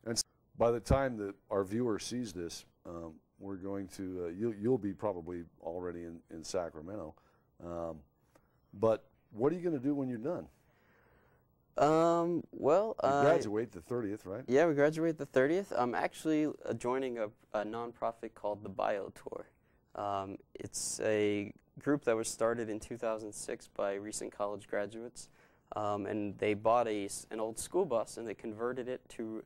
And by the time that our viewer sees this, we're going to, you'll be probably already in Sacramento. But what are you going to do when you're done? Well, you graduate the 30th, right? Yeah, we graduate the 30th. I'm actually joining a nonprofit called the Bio Tour. It's a group that was started in 2006 by recent college graduates, and they bought an old school bus and they converted it to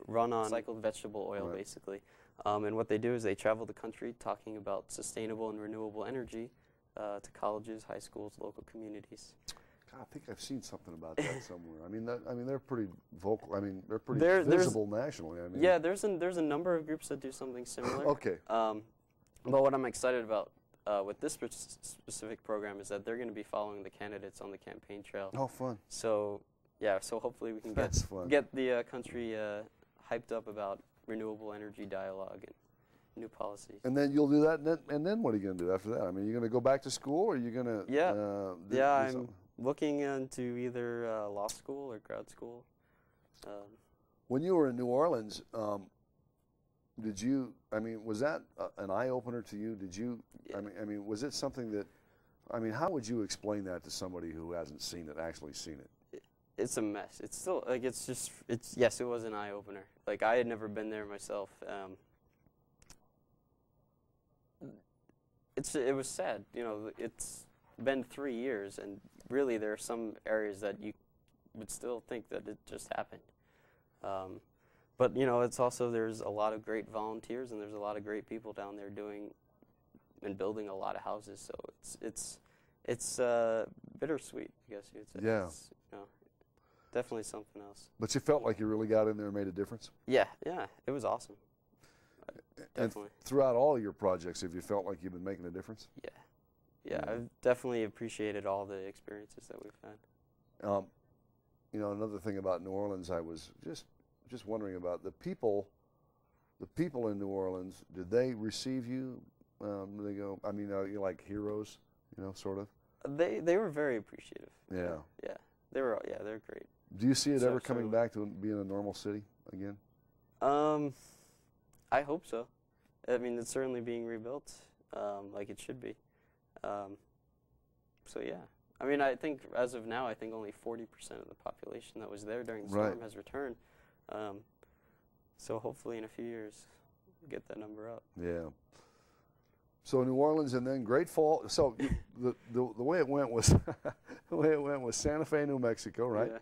run on recycled vegetable oil, right, basically. And what they do is they travel the country talking about sustainable and renewable energy to colleges, high schools, local communities. God, I think I've seen something about that somewhere. I mean, they're pretty vocal. I mean, they're pretty visible nationally. I mean, yeah, there's a number of groups that do something similar. Okay. But what I'm excited about with this specific program is that they're going to be following the candidates on the campaign trail. Oh, fun. So, yeah, so hopefully we can get the country hyped up about renewable energy dialogue and new policies. And then you'll do that, and then what are you going to do after that? I mean, you're going to go back to school, or are you going to? Yeah, I'm looking into either law school or grad school. When you were in New Orleans, did you? I mean, was that an eye opener to you? Did you? Yeah. I mean, was it something that? I mean, how would you explain that to somebody who hasn't seen it, actually seen it? It's a mess. It's still like yes, it was an eye opener. Like I had never been there myself. It was sad. You know, it's been 3 years, and really there are some areas that you would still think that it just happened. But you know, it's also there's a lot of great volunteers, and there's a lot of great people down there doing and building a lot of houses. So it's bittersweet, I guess you would say. Yeah. It's, you know, definitely something else. But you felt like you really got in there and made a difference? Yeah, it was awesome. Definitely. And throughout all of your projects, have you felt like you've been making a difference? Yeah, I've definitely appreciated all the experiences that we've had. You know, another thing about New Orleans, I was just wondering about the people. The people in New Orleans, did they receive you? They go, I mean, you're like heroes, you know, sort of. They were very appreciative. Yeah. Yeah, they're great. Do you see it ever coming back to being a normal city again? I hope so. I mean, it's certainly being rebuilt, like it should be. So yeah, I mean, I think as of now, I think only 40% of the population that was there during the storm has returned. So hopefully in a few years, we'll get that number up. Yeah. So New Orleans and then Great Falls. So the way it went was Santa Fe, New Mexico, right? Yeah.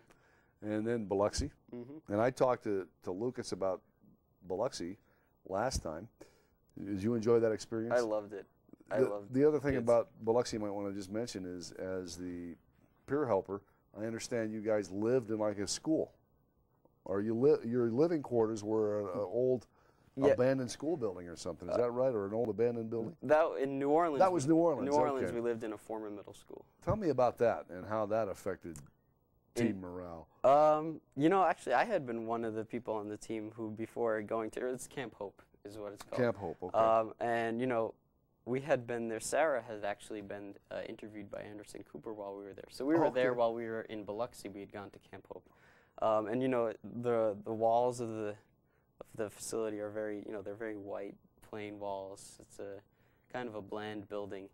And then Biloxi. Mm-hmm. And I talked to Lucas about Biloxi last time. Did you enjoy that experience? I loved it. The other thing about Biloxi you might want to just mention is, as the peer helper, I understand you guys lived in like a school, or your living quarters were an old abandoned school building or something. Is that right, or an old abandoned building? That in New Orleans. That was New Orleans. New Orleans, we lived in a former middle school. Tell me about that and how that affected team morale. You know, actually, I had been one of the people on the team who, before going to, it's Camp Hope is what it's called. Camp Hope, okay. And, you know, we had been there. Sarah had actually been interviewed by Anderson Cooper while we were there. So we were there while we were in Biloxi. We had gone to Camp Hope. And, you know, the walls of the facility are very, you know, they're very white, plain walls. It's a kind of a bland building.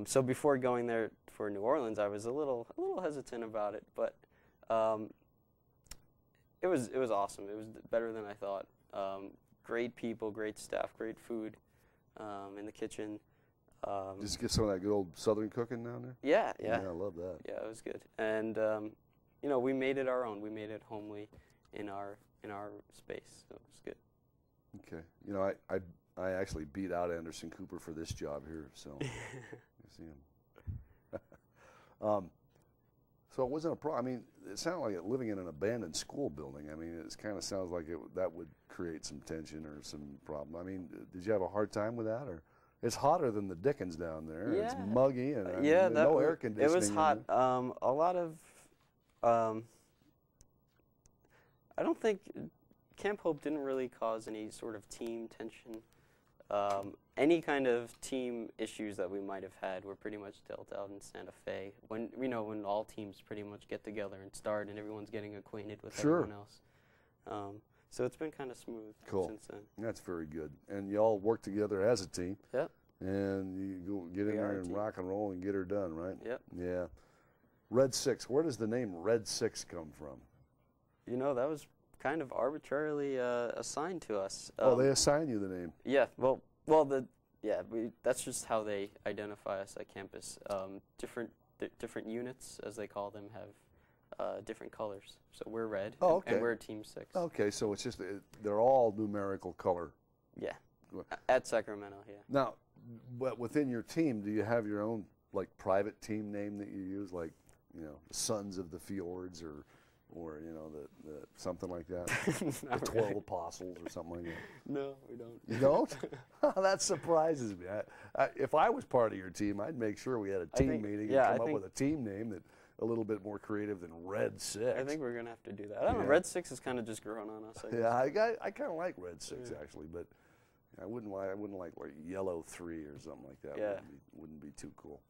So before going there for New Orleans, I was a little hesitant about it, but it was awesome. It was better than I thought. Great people, great staff, great food in the kitchen. Just get some of that good old Southern cooking down there? Yeah. Yeah, I love that. Yeah, it was good. And you know, we made it our own. We made it homely in our space, so it was good. Okay. You know, I actually beat out Anderson Cooper for this job here, so you see him. So it wasn't a problem. I mean, it sounded like living in an abandoned school building. I mean, it kind of sounds like that would create some tension or some problem. I mean, did you have a hard time with that, or? It's hotter than the Dickens down there. Yeah. It's muggy and no air conditioning. It was hot. A lot of, I don't think Camp Hope didn't really cause any sort of team tension. Any kind of team issues that we might have had were pretty much dealt out in Santa Fe. When when all teams pretty much get together and start, and everyone's getting acquainted with everyone else. So it's been kind of smooth since then. That's very good. And you all work together as a team. Yep. And you go get in there and rock and roll and get her done, right? Yep. Yeah. Red 6. Where does the name Red 6 come from? You know, that was kind of arbitrarily assigned to us. Oh, they assign you the name. Yeah. Well, that's just how they identify us at campus. Different units, as they call them, have different colors. So we're red, and we're Team 6. Okay, so it's just they're all numerical color. Yeah. At Sacramento, yeah. Now, but within your team, do you have your own like private team name that you use, like the Sons of the Fjords, or you know the something like that, the 12 Apostles or something like that? No, we don't. You don't? That surprises me. If I was part of your team, I'd make sure we had a team meeting and come up with a team name that a little bit more creative than Red 6. I think we're gonna have to do that. I don't know. Red 6 has kind of just grown on us. I kind of like Red 6 actually, but I wouldn't like Yellow 3 or something like that. Yeah. Wouldn't be too cool.